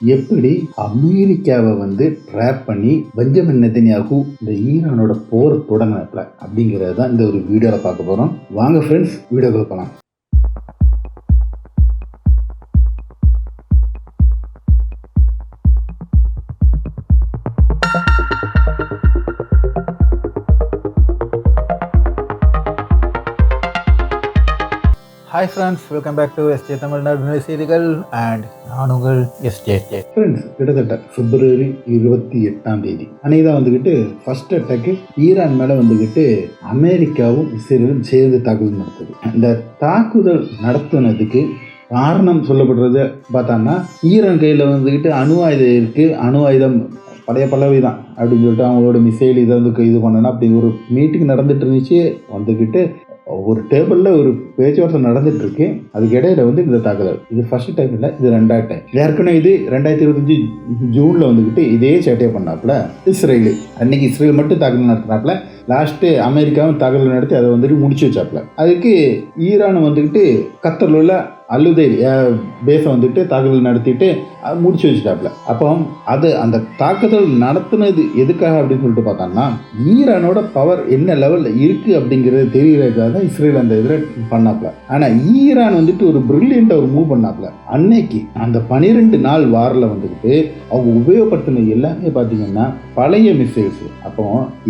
எப்படி அமெரிக்காவை வந்து ட்ராப் பண்ணி பெஞ்சமின் நெதன்யாகு இந்த ஈரானோட போர் தொடங்கினப்பல அப்படிங்கிறது தான் இந்த ஒரு வீடியோவில் பார்க்க போகிறோம். வாங்க ஃப்ரெண்ட்ஸ், வீடியோக்குள்ள போகலாம். Hi friends, welcome back to SJ Tamil Nadu செய்திகள் அண்ட் நான் உங்கள் எஸ்ஜே. ஃப்ரெண்ட்ஸ், கிட்டத்தட்ட பிப்ரவரி 28 அன்னைக்கு தான் வந்துக்கிட்டு ஃபர்ஸ்ட் அட்டாக்கு ஈரான் மேலே வந்துக்கிட்டு அமெரிக்காவும் இஸ்ரேலும் சேர்ந்து தாக்குதல் நடத்துது. இந்த தாக்குதல் நடத்துனதுக்கு காரணம் சொல்லப்படுறது பார்த்தாங்கன்னா, ஈரான் கையில் வந்துக்கிட்டு அணு ஆயுதம் இருக்குது, அணு ஆயுதம் பழைய பல்லவி தான் அப்படின்னு சொல்லிட்டு அவங்களோட மிசைல் இதை வந்து இது பண்ணணும் அப்படி ஒரு மீட்டிங் நடந்துட்டு இருந்துச்சு. வந்துக்கிட்டு ஒரு டேபிளில் ஒரு பேச்சுவார்த்தை நடந்துட்டு இருக்கு. அதுக்கு இடையில வந்து இந்த தாக்குதல் இது ஃபர்ஸ்ட் டைம் இல்லை, இது 2வது டைம். ஏற்கனவே இது 2025 ஜூனில் வந்துக்கிட்டு இதே சேட்டையை பண்ணாப்புல இஸ்ரேலு. அன்னைக்கு இஸ்ரேல் மட்டும் தாக்குதல் நடத்தினாப்புல, லாஸ்ட்டு அமெரிக்காவும் தாக்குதல் நடத்தி அதை வந்துட்டு முடிச்சு வச்சாப்புல. அதுக்கு ஈரான் வந்துக்கிட்டு கத்தரில் உள்ள அல்லுதைல் பேஸை வந்துட்டு தாக்குதல் நடத்திட்டு முடிச்சு வச்சுட்டாப்புல. அப்போ அந்த தாக்குதல் நடத்துனது எதுக்காக அப்படின்னு சொல்லிட்டு பார்த்தோம்னா, ஈரானோட பவர் என்ன லெவலில் இருக்குது அப்படிங்கிறது தெரியறதுக்காக தான் இஸ்ரேல் அந்த இதில் பண்ணாப்புல. ஆனால் ஈரான் வந்துட்டு ஒரு பிரில்லியண்ட்டாக ஒரு மூவ் பண்ணாப்புல. அன்னைக்கு அந்த 12 நாள் வாரில் வந்துக்கிட்டு அவங்க உபயோகப்படுத்தின எல்லாமே பார்த்தீங்கன்னா பழைய மிசைல்ஸ். அப்போ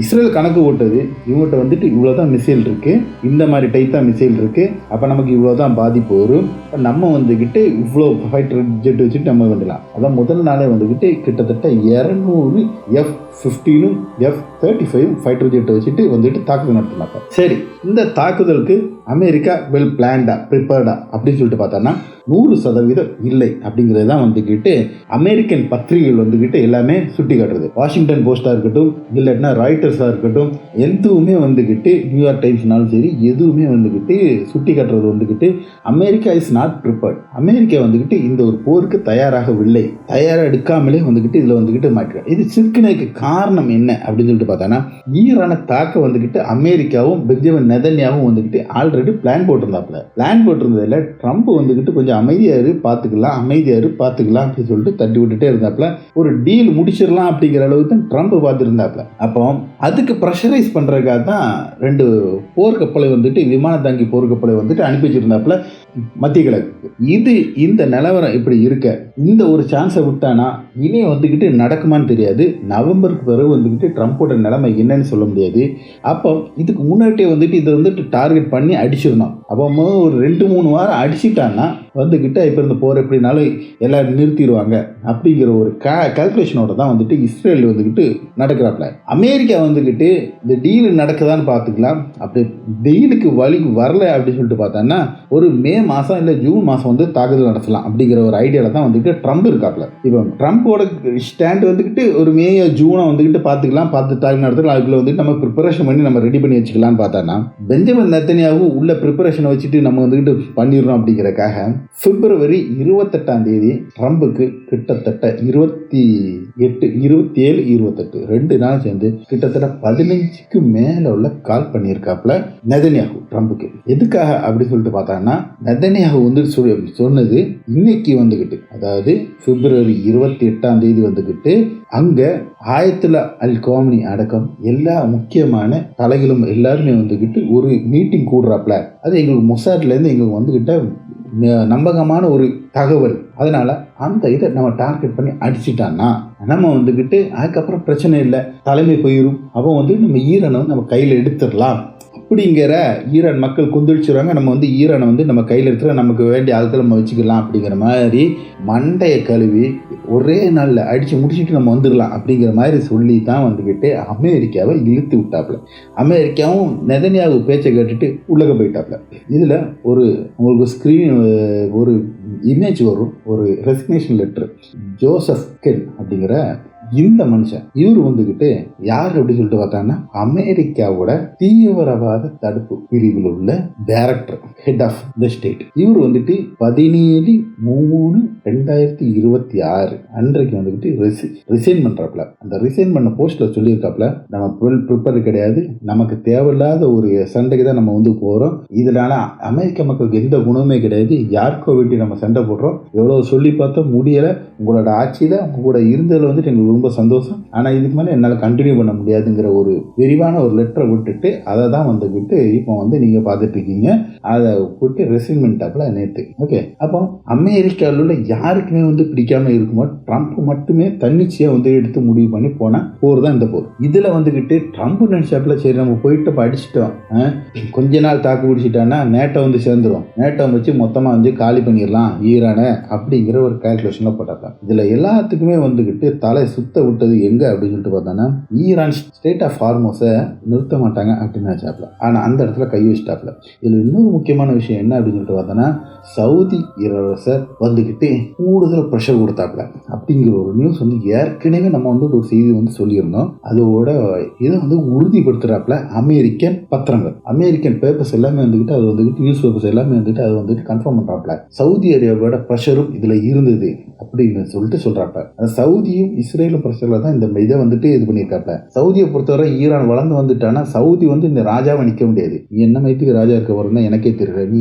இஸ்ரேல் கணக்கு போட்டது, இவங்ககிட்ட வந்துட்டு இவ்வளோதான் மிசைல் இருக்குது, இந்த மாதிரி டைப் தான் மிசைல் இருக்குது, அப்போ நமக்கு இவ்வளோதான் பாதிப்பு வரும், நம்ம வந்துக்கிட்டு இவ்வளோ ஃபைட்டர் ஜெட் வச்சுட்டு நம்ம வந்துடலாம். அதான் முதல் நாளே வந்துக்கிட்டு கிட்டத்தட்ட 200 F-15 F-35 ஃபைட்டர் ஜெட்டை வச்சுட்டு வந்துட்டு தாக்குதல் நடத்தினாங்க. சரி, இந்த தாக்குதலுக்கு அமெரிக்கா வெல் பிளான்டா ப்ரிப்பேர்டா அப்படின்னு சொல்லிட்டு பார்த்தோன்னா 100% இல்லை அப்படிங்கிறது தான் வந்துக்கிட்டு அமெரிக்கன் பத்திரிகைகள் வந்துக்கிட்டு எல்லாமே சுட்டி காட்டுறது. வாஷிங்டன் போஸ்டாக இருக்கட்டும், இல்லைன்னா ராய்டர்ஸாக இருக்கட்டும், எதுவுமே வந்துக்கிட்டு நியூயார்க் டைம்ஸ்னாலும் சரி, எதுவுமே வந்துக்கிட்டு சுட்டி காட்டுறது வந்துக்கிட்டு America is not prepared. America வந்துக்கிட்டு இந்த ஒரு போருக்கு தயாராகவில்லை, தயாராக எடுக்காமலே வந்துக்கிட்டு இதில் வந்துக்கிட்டு மாற்றிருக்காங்க. இது சிற்கினதுக்கு காரணம் என்ன அப்படின்னு சொல்லிட்டு பார்த்தோன்னா, ஈரானை தாக்க வந்துக்கிட்டு அமெரிக்காவும் பெஞ்சமின் நெதன்யாவும் வந்துக்கிட்டு ஆல்ரெடி பிளான் போட்டிருந்ததில் ட்ரம்ப் வந்துக்கிட்டு கொஞ்சம் அமைதியாரு பார்த்துக்கலாம் அப்படின்னு சொல்லிட்டு தட்டி விட்டுட்டே இருந்தாப்புல. ஒரு டீல் முடிச்சிடலாம் அப்படிங்கிற அளவுக்கு தான் ட்ரம்ப் பார்த்துருந்தாப்புல. அப்போ அதுக்கு ப்ரெஷரைஸ் பண்ணுறதுக்காக தான் 2 போர்க்கப்பலை வந்துட்டு விமான தாங்கி போர்க்கப்பலை வந்துட்டு அனுப்பி வச்சிருந்தாப்புல மத்திய கிழக்கு. இந்த நிலவரம் இப்படி இருக்க இந்த ஒரு சான்ஸை விட்டானா இனி வந்துக்கிட்டு நடக்குமான்னு தெரியாது. நவம்பருக்கு பிறகு வந்துக்கிட்டு ட்ரம்ப்போட நிலைமை என்னன்னு சொல்ல முடியாது. அப்போ இதுக்கு முன்னாடியே வந்துட்டு இதை வந்துட்டு டார்கெட் பண்ணி அடிச்சிடணும். அப்போ ஒரு 2-3 வாரம் அடிச்சிட்டான்னா வந்துக்கிட்டு இப்போ இந்த போர் எப்படினாலும் எல்லாரும் நிறுத்திடுவாங்க அப்படிங்கிற ஒரு கால்குலேஷனோட தான் வந்துட்டு இஸ்ரேல் வந்துக்கிட்டு நடக்கிறாப்புல. அமெரிக்கா வந்துக்கிட்டு இந்த டீல் நடக்குதான்னு பார்த்துக்கலாம். அப்படி டீலுக்கு வழிக்கு வரல அப்படின்னு சொல்லிட்டு பார்த்தோன்னா ஒரு மே மாதம் இல்லை ஜூன் மாதம் வந்து தாக்குதல் நடத்தலாம் அப்படிங்கிற ஒரு ஐடியாவில் தான் வந்துட்டு ட்ரம்ப் இருக்காப்புல. இப்போ ட்ரம்ப்போட ஸ்டாண்ட் வந்துக்கிட்டு ஒரு மே ஜூனை வந்துக்கிட்டு பார்த்துக்கலாம், பார்த்து தாக்குதல் நடத்தலாம், அதுக்குள்ள வந்துட்டு நம்ம ப்ரிப்பரேஷன் பண்ணி நம்ம ரெடி பண்ணி வச்சுக்கலாம்னு பார்த்தோன்னா, பெஞ்சமின் நெதன்யாகு உள்ள ப்ரிப்பரேஷனை வச்சுட்டு நம்ம வந்துக்கிட்டு பண்ணிடுறோம் அப்படிங்கிறக்காக பிப்ரவரி 28 ட்ரம்புக்கு கிட்டத்தட்ட 27, 28 2 நாள் சேர்ந்து கிட்டத்தட்ட 15க்கு மேல உள்ள கால் பண்ணியிருக்காப்புல நெதன்யாகு ட்ரம்புக்கு. எதுக்காக அப்படின்னு சொல்லிட்டு பார்த்தாங்கன்னா, நெதன்யாகு வந்து சொன்னது இன்னைக்கு வந்துக்கிட்டு, அதாவது பிப்ரவரி 28 வந்துக்கிட்டு அங்க ஆயத்துல அல் கோமனி அடக்கம் எல்லா முக்கியமான தலைகளும் எல்லாருமே வந்துக்கிட்டு ஒரு மீட்டிங் கூடுறாப்புல. அது எங்களுக்கு மொசாட்லேருந்து எங்களுக்கு வந்துக்கிட்ட நம்பகமான ஒரு தகவல். அதனால அந்த இதை நம்ம டார்கெட் பண்ணி அடிச்சிட்டான்னா நம்ம வந்துக்கிட்டு அதுக்கப்புறம் பிரச்சனை இல்லை, தலைமை போயிடும். அப்போ வந்து நம்ம ஈரானை நம்ம கையில் எடுத்துடலாம் அப்படிங்கிற, ஈரான் மக்கள் கொந்தளிச்சுருவாங்க, நம்ம வந்து ஈரானை வந்து நம்ம கையில் எடுத்துகிற நமக்கு வேண்டிய ஆட்கள் நம்ம வச்சுக்கலாம் அப்படிங்கிற மாதிரி மண்டையை கழுவி ஒரே நாளில் அடித்து முடிச்சுட்டு நம்ம வந்துடலாம் அப்படிங்கிற மாதிரி சொல்லி தான் வந்துக்கிட்டு அமெரிக்காவை இழுத்து விட்டாப்புல. அமெரிக்காவும் நெதன்யாகு பேச்சை கேட்டுட்டு உள்ளக போயிட்டாப்புல. இதில் உங்களுக்கு ஒரு இமேஜ் வரும், ஒரு ரெசிக்னேஷன் லெட்டர் ஜோசப் கென் அப்படிங்கிற இந்த மனுஷன் இவர் வந்துகிட்டு யார் அப்படின்னு சொல்லிட்டு பார்த்தாங்கன்னா அமெரிக்காவோட தீவிரவாத தடுப்பு பிரிவில் உள்ள director, head of the state. இவர் வந்துட்டு 17/3/2026 அன்றைக்கு வந்துகிட்டு ரிசைன் பண்றாப்ல. அந்த ரிசைன் பண்ண போஸ்ட்ல சொல்லியிருக்காப்ல, நம்ம ப்ரிப்பேர் கிடையாது, நமக்கு தேவையில்லாத ஒரு சண்டைக்கு தான் நம்ம வந்து போறோம், இதனால அமெரிக்க மக்களுக்கு எந்த குணமே கிடையாது, யாருக்கோ வேண்டி நம்ம சண்டை போடுறோம், எவ்வளவு சொல்லி பார்த்தோம் முடியல, உங்களோட ஆட்சியில உங்க கூட இருந்ததுல வந்துட்டு எங்களுக்கு ரொம்ப சந்தோஷம், ஆனா இதுக்கு மேலே என்னால் கண்டினியூ பண்ண முடியாதுங்கிற ஒரு விரிவான ஒரு லெட்டரை விட்டுட்டு அதை தான் வந்துக்கிட்டு இப்போ வந்து நீங்க பார்த்துட்டு இருக்கீங்க. அதை விட்டு ரெசின்மெண்ட் ஆகல நேற்று. ஓகே, அப்போ அமெரிக்காவில் உள்ள யாருக்குமே வந்து பிடிக்காம இருக்குமோ ட்ரம்ப் மட்டுமே தன்னிச்சையா வந்து எடுத்து முடிவு பண்ணி போன போர் தான் இந்த போர். இதுல வந்துகிட்டு ட்ரம்ப் நினைச்சாப்புல சரி நம்ம போயிட்டு படிச்சுட்டோம், கொஞ்ச நாள் தாக்கு பிடிச்சிட்டான்னா நேட்டோ வந்து சேர்ந்துரும், நேட்டோ வச்சு மொத்தமா வந்து காலி பண்ணிடலாம் ஈரானை அப்படிங்கிற ஒரு கால்குலேஷன்ல போட்டாங்க. இதுல எல்லாத்துக்குமே வந்துகிட்டு தலை சுத்த விட்டது எங்க அப்படின்னு சொல்லிட்டு பார்த்தோன்னா ஈரான் ஸ்டேட் ஆஃப் ஹார்மோஸை நிறுத்த மாட்டாங்க அப்படின்னு நினைச்சாப்ல. ஆனா அந்த இடத்துல கை வச்சிட்டாப்ல. இதுல இன்னொரு முக்கியமான விஷயம் என்ன அப்படின்னு சொல்லிட்டு பார்த்தோன்னா சவுதி இளவரசர் வந்துகிட்டு கூடுதல் ப்ரெஷர் கொடுத்தாப்ல அப்படிங்கிற ஒரு நியூஸ் வந்து ஏற்கனவே நம்ம வந்து ஒரு செய்தி வந்து சொல்லியிருந்தோம். அதோட இதை வந்து உறுதிப்படுத்துறாப்ல அமெரிக்கன் பத்திரங்கள், அமெரிக்கன் பேப்பர்ஸ் எல்லாமே வந்துகிட்டு அது வந்துகிட்டு நியூஸ் பேப்பர்ஸ் எல்லாமே வந்துட்டு அது வந்துட்டு கன்ஃபார்ம் பண்றாப்ல சவுதி அரேபியாவோட ப்ரெஷரும் இதுல இருந்தது அப்படின்னு சொல்லிட்டு சொல்றாப்ல. சவுதியும் இஸ்ரேலும் ப்ரெஷர்ல தான் இந்த இதை வந்துட்டு இது பண்ணியிருக்காப்ல. சவுதியை பொறுத்தவரை ஈரான் வளர்ந்து வந்துட்டானா சவுதி வந்து இந்த ராஜாவை நிற்க முடியாது, நீ என்ன மைத்துக்கு ராஜா இருக்க வரணும் எனக்கே தெரியல, நீ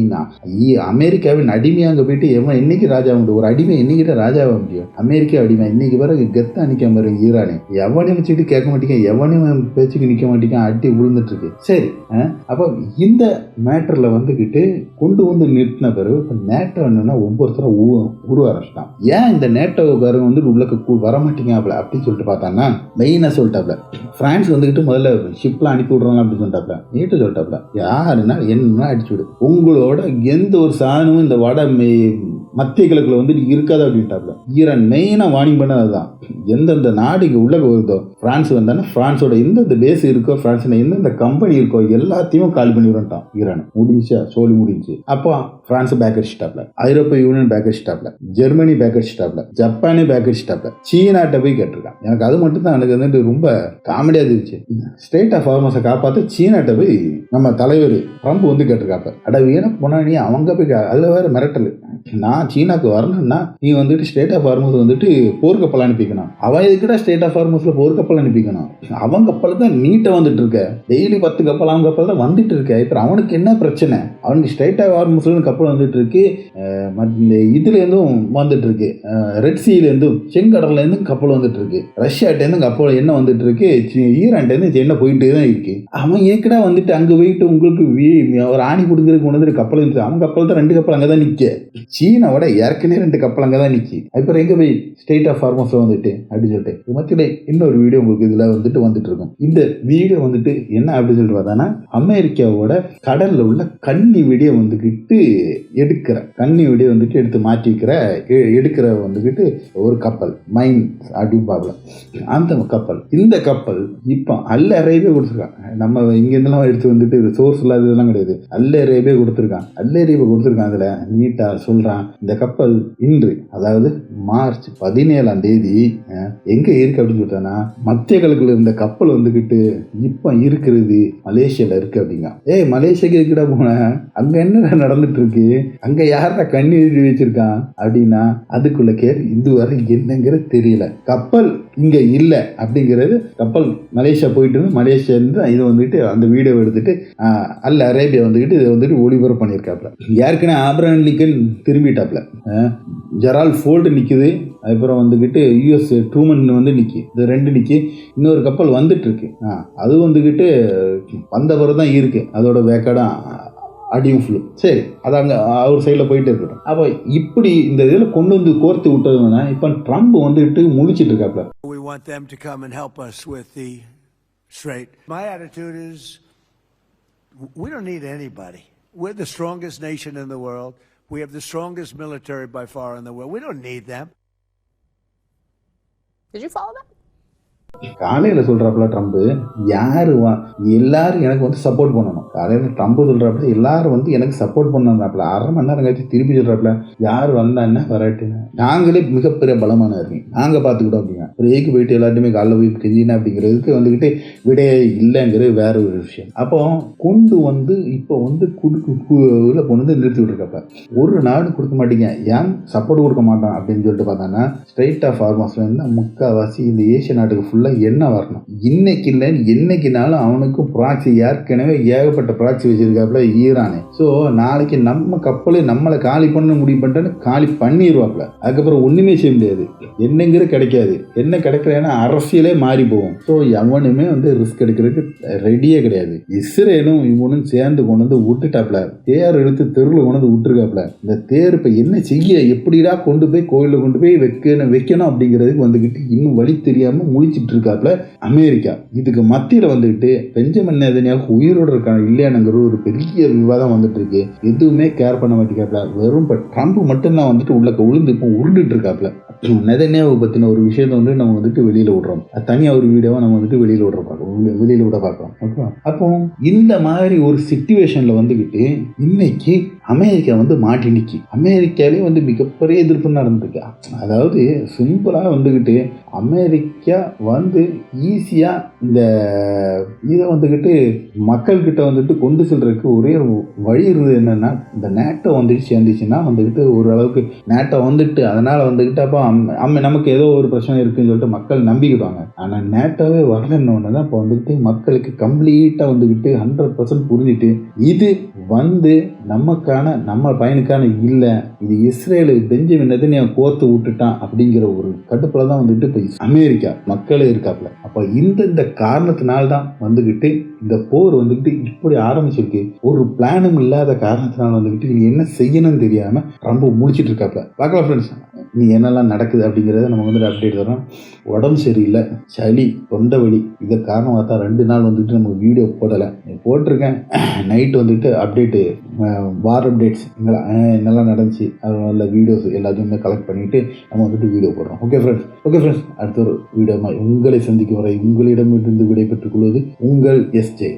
அமெரிக்காவின் அடிமை அங்க போயிட்டு எவன் என்னைக்கு ராஜா உண்டு, ஒரு அடிமை என்னைக்கிட்ட ராஜாவ முடியும், அமெரிக்கா அடிமை இன்னைக்கு பிறகு கெத்தா நிக்க மாதிரி ஈரானே எவனையும் வச்சுட்டு கேட்க மாட்டேங்க, எவனையும் பேச்சுக்கு நிக்க மாட்டேங்க, அடி விழுந்துட்டு இருக்கு. சரி, அப்ப இந்த மேட்டர்ல வந்துகிட்டு கொண்டு வந்து நிறுத்தின பிறகு இப்ப நேட்டோ என்னன்னா ஒவ்வொருத்தரும் உருவ ஆரம்பிச்சிட்டான். ஏன் இந்த நேட்டோக்காரங்க வந்து உள்ளக்கு வர மாட்டீங்க அப்படின்னு சொல்லிட்டு பார்த்தாங்கன்னா மெயினா சொல்லிட்டாப்ல பிரான்ஸ் வந்துகிட்டு முதல்ல ஷிப்லாம் அனுப்பி விடுறாங்க அப்படின்னு சொல்லிட்டாப்ல. நேற்று சொல்லிட்டாப்ல யாருன்னா என்ன அடிச்சு விடு, உங்களோட எந்த ஒரு சாதனமும் இந்த வட மத்திய கிழக்குல வந்துட்டு இருக்காது அப்படின்ட்டாப்ல. ஈரான் மெயினா வார்னிங் பண்ணதுதான், எந்தெந்த நாடு இங்க உள்ள வருதோ பிரான்ஸ் வந்தானே பிரான்ஸோட எந்தெந்த பேஸ் இருக்கோ, பிரான்ஸ்ல எந்தெந்த கம்பெனி இருக்கோ எல்லாத்தையும் காலி பண்ணி விட்டான். ஈரான் முடிஞ்சா சோழி முடிஞ்சு. அப்போ பிரான்ஸ் பேக் அடிச்சிட்டாப்ல, ஐரோப்பிய யூனியன் பேக் அடிச்சிட்டாப்ல, ஜெர்மனி பேக் அடிச்சிட்டாப்ல, ஜப்பானே பேக் அடிச்சிட்டாப்ல, சீனாட்ட போய் கேட்டிருக்கான். எனக்கு அது மட்டும் தான் எனக்கு வந்துட்டு ரொம்ப காமெடியா இருந்துச்சு. ஸ்டேட் ஆஃப் ஹார்மஸை காப்பாற்ற சீனாட்ட போய் நம்ம தலைவர் ட்ரம்ப் வந்து கேட்டிருக்காப்ப. அட வீண போனா நீ அவங்க போய் அதுல வேற மிரட்டல், நான் சீனாக்கு வரணும்னா நீ வந்துட்டு ஸ்டேட் ஆஃப் ஹார்மஸ் வந்துட்டு போர்க்கப்பல் அனுப்பிக்கணும். அவன் எதுக்கிட்ட ஸ்டேட் ஆஃப் ஹார்மஸ்ல போர்க்கப்பல் அனுப்பிக்கணும், அவன் கப்பல் தான் நீட்டை வந்துட்டு இருக்க, டெய்லி 10 கப்பல் அவன் கப்பல் தான் வந்துட்டு இருக்க. இப்ப அவனுக்கு என்ன பிரச்சனை, அவனுக்கு ஸ்டேட் ஆஃப் ஹார்மஸ்ல கப்பல் வந்துட்டு இருக்கு, இதுல இருந்தும் வந்துட்டு இருக்கு, ரெட் சீல இருந்தும் செங்கடல்ல இருந்தும் கப்பல் வந்துட்டு இருக்கு, ரஷ்யாட்ட இருந்து கப்பல் என்ன வந்துட்டு இருக்கு, ஈரான்ட்ட இருந்து என்ன போயிட்டே தான் இருக்கு. அவன் ஏற்கனவே வந்துட்டு அங்க போயிட்டு உங்களுக்கு ஒரு ஆணி கொடுக்கறதுக்கு கொண்டு வந்து கப்பல் இருந்துச்சு, அவன் கப்பல் தான் 2 கப்பல் அங்கதான் நிக்க, சீனாவோட ஏற்கனவே 2 கப்பல் அங்கதான் நிக்கி, அப்புறம் எங்க போய் ஸ்டேட் ஆஃப் ஹார்மஸ்ல வந்துட்டு அப்படின்னு சொல்லிட்டு மத்தியில இன்னொரு வீடியோ உங்களுக்கு இதுல வந்துட்டு இருக்கும். இந்த வீடியோ வந்துட்டு என்ன அப்படின்னு சொல்லிட்டு பார்த்தானா அமெரிக்காவோட கடல்ல உள்ள கன்னி வெடியை வந்துகிட்டு எடுத்து மாற்றி எடுக்கிற வந்துகிட்டு ஒரு கப்பல் மைன் அப்படின்பாப்ல. அந்த கப்பல், இந்த கப்பல் இப்ப அல் அரேபியா கொடுத்துருக்கான். நம்ம இங்க இருந்தெல்லாம் எடுத்து வந்துட்டு சோர்ஸ் இல்லாத இதெல்லாம் கிடையாது, அல் அரேபியா கொடுத்துருக்கான். அதுல நீட்டா சொல்றான், இந்த கப்பல் இன்று அதாவது மார்ச் 17ஆம் தேதி எங்க இருக்கு அப்படின்னு சொல்லிட்டானா மத்திய கிழக்குல இருந்த கப்பல் வந்துகிட்டு இப்ப இருக்கிறது மலேசியால இருக்கு அப்படிங்க. மலேசியாக்கு எதுக்கிட்ட போன, அங்க என்ன நடந்துட்டு இருக்கு, அங்க யாரா கண்ணி எழுதி வச்சிருக்கான் அப்படின்னா அதுக்குள்ள இதுவரை என்னங்கிறது தெரியல. கப்பல் இங்க இல்ல அப்படிங்கிறது, கப்பல் மலேசியா போயிட்டு மலேசியா இருந்து இது வந்துட்டு அந்த வீடியோ எடுத்துட்டு அல் அரேபியா வந்துகிட்டு இதை வந்துட்டு ஒளிபரப்பு பண்ணியிருக்காப்ல. ஏற்கனவே ஆப்ரஹாம் லிங்கன் திரும்பிட்டாப்ல, ஜெரால்ட் ஃபோர்டு நிக்குது, அப்புறம் வந்துகிட்டு யூஎஸ் ட்ரூமன் வந்து நிக்கி, இது 2 நிக்கி, இன்னொரு கப்பல் வந்துட்டு இருக்கு, அது வந்துகிட்டு வந்தவரை தான் இருக்கு, அதோட வேக்காடம் அடியும் ஃபுல்லு. சரி, அது அங்கே அவர் சைடில் போயிட்டு இருக்கட்டும். அப்போ இப்படி இந்த இதில் கொண்டு வந்து கோர்த்து விட்டதுன்னா இப்போ ட்ரம்ப் வந்துட்டு முழிச்சிட்டு இருக்காப்ல. We want them to come and help us with the strait. My attitude is we don't need anybody. We're the strongest nation in the world. We have the strongest military by far in the world. We don't need them. Did you follow that? காலையில் சொல்கிறாப்புல Trump, யார் எல்லாரும் எனக்கு வந்து support பண்ணணும். காலையில் Trump சொல்கிறாப்புல எல்லாரும் வந்து எனக்கு சப்போர்ட் பண்ணணும்னாப்புல. அரை மணி நேரம் கழிச்சு திருப்பி சொல்கிறாப்புல, யார் வந்தா என்ன வராட்டுன்னு, நாங்களே மிகப்பெரிய பலமான இருக்கீங்க, நாங்கள் பார்த்துக்கிட்டோம் அப்படிங்க. பிரேக்கு போயிட்டு எல்லாத்தையுமே காலைல போய் கெஞ்சினா அப்படிங்கிறதுக்கு வந்துக்கிட்டு விடையே இல்லைங்கிறது வேற ஒரு விஷயம். அப்போ கொண்டு வந்து இப்போ வந்து இதில் கொண்டு வந்து நிறுத்தி விட்டுருக்கப்ப ஒரு நாடு கொடுக்க மாட்டீங்க, ஏன் சப்போர்ட் கொடுக்க மாட்டான் அப்படின்னு சொல்லிட்டு பார்த்தாங்கன்னா ஸ்ட்ரெயிட் ஆஃப் ஃபார்மர்ஸ்ல இருந்து முக்கால்வாசி இந்த ஏசிய நாட்டுக்கு ஃபுல்லாக என்ன வரணும், இன்னைக்கு இல்லைன்னு என்னைக்குனாலும் அவனுக்கு ப்ராக்சி ஏற்கனவே ஏகப்பட்ட ப்ராக்சி வச்சிருக்காப்புல ஈரானு. ஸோ நாளைக்கு நம்ம கப்பலை நம்மளை காலி பண்ண முடிவு பண்ணிட்டேன்னு காலி பண்ணிடுவாப்புல. அதுக்கப்புறம் ஒன்றுமே செய்ய முடியாது, என்னங்கிற கிடைக்காது, என்ன கிடைக்கலன்னா அரசியலே மாறி போகும். ஸோ எவனுமே வந்து ரிஸ்க் எடுக்கிறதுக்கு ரெடியே கிடையாது. இஸ்ரேலும் இவனும் சேர்ந்து கொண்டு வந்து விட்டுட்டாப்புல, தேர் எடுத்து தெருவில் கொண்டு வந்து விட்டுருக்காப்புல. இந்த தேர் இப்போ என்ன செய்ய, எப்படிடா கொண்டு போய் கோயிலில் கொண்டு போய் வைக்கணும் அப்படிங்கிறதுக்கு வந்துக்கிட்டு இன்னும் வழி தெரியாமல் முழிச்சிட்டு இருக்காப்புல அமெரிக்கா. இதுக்கு மத்தியில் வந்துக்கிட்டு பெஞ்சமின் நேதன்யாகு உயிரோடு இருக்கான இல்லையானுங்கிற ஒரு பெரிய விவாதம் வந்துட்டு இருக்கு. எதுவுமே கேர் பண்ண மாட்டேங்காப்புல. வெறும் இப்போ ட்ரம்ப் மட்டும்தான் வந்துட்டு உள்ளக்க உளுந்து இப்போ உருண்டுட்டு இருக்காப்புல. நேதன்யாகு பற்றின ஒரு விஷயத்தை வந்து நம்ம வந்துட்டு வெளியில் விடுறோம், அது தனியாக ஒரு வீடியோவை நம்ம வந்துட்டு வெளியில் விட பார்க்குறோம். ஓகே, அப்போ இந்த மாதிரி ஒரு சிச்சுவேஷனில் வந்துக்கிட்டு இன்னைக்கு அமெரிக்கா வந்து மாட்டி நிற்கி. அமெரிக்காலேயும் வந்து மிகப்பெரிய எதிர்ப்பு நடந்துருக்கு. அதாவது சிம்பிளாக வந்துக்கிட்டு அமெரிக்கா வந்து ஈஸியாக இந்த இதை வந்துக்கிட்டு மக்கள்கிட்ட வந்துட்டு கொண்டு செல்றதுக்கு ஒரே வழி இருந்தது என்னென்னா, இந்த நேட்டோ வந்துட்டு சேர்ந்துச்சுன்னா வந்துக்கிட்டு ஓரளவுக்கு நேட்டோ வந்துட்டு அதனால் வந்துக்கிட்டு அப்போ நமக்கு ஏதோ ஒரு பிரச்சனை இருக்குன்னு சொல்லிட்டு மக்கள் நம்பிக்கிடுவாங்க. ஆனால் நேட்டோவே வரலன்னு தான் இப்போ வந்துக்கிட்டு மக்களுக்கு கம்ப்ளீட்டாக வந்துக்கிட்டு 100% புரிஞ்சுட்டு இது வந்து நம்ம பையனுக்கான இல்லை, இது இஸ்ரேலு பெஞ்சமின் நேதன்யாகு கோர்த்து விட்டுட்டான் அப்படிங்கிற ஒரு கடுப்பில் தான் வந்துட்டு இப்போ அமெரிக்கா மக்களே இருக்காப்புல. அப்போ இந்த காரணத்தினால்தான் வந்துக்கிட்டு இந்த போர் வந்துக்கிட்டு இப்படி ஆரம்பிச்சிருக்கு. ஒரு பிளானும் இல்லாத காரணத்தினால வந்துக்கிட்டு நீ என்ன செய்யணும்னு தெரியாமல் ரொம்ப முடிச்சிட்டு இருக்காப்புல. பார்க்கலாம் ஃப்ரெண்ட்ஸ், நீ என்னெல்லாம் நடக்குது அப்படிங்கிறத நம்ம வந்துட்டு அப்டேட் தரோம். உடம்பு சரியில்லை, சளி, தொண்டை வலி, இதை காரணமாக தான் 2 நாள் வந்துட்டு நம்ம வீடியோ போடலை. போட்டிருக்கேன் நைட்டு வந்துட்டு அப்டேட்டு, வார் அப்டேட்ஸ் என்னெல்லாம் நடந்துச்சு அதில் வீடியோஸ் எல்லாத்தையுமே கலெக்ட் பண்ணிவிட்டு நம்ம வந்துட்டு வீடியோ போடுறோம். ஓகே ஃப்ரெண்ட்ஸ், அடுத்த ஒரு வீடியோ உங்களை சந்திக்கும் வரை உங்களிடமிருந்து விடைபெற்றுக் கொள்வது உங்கள் SJ.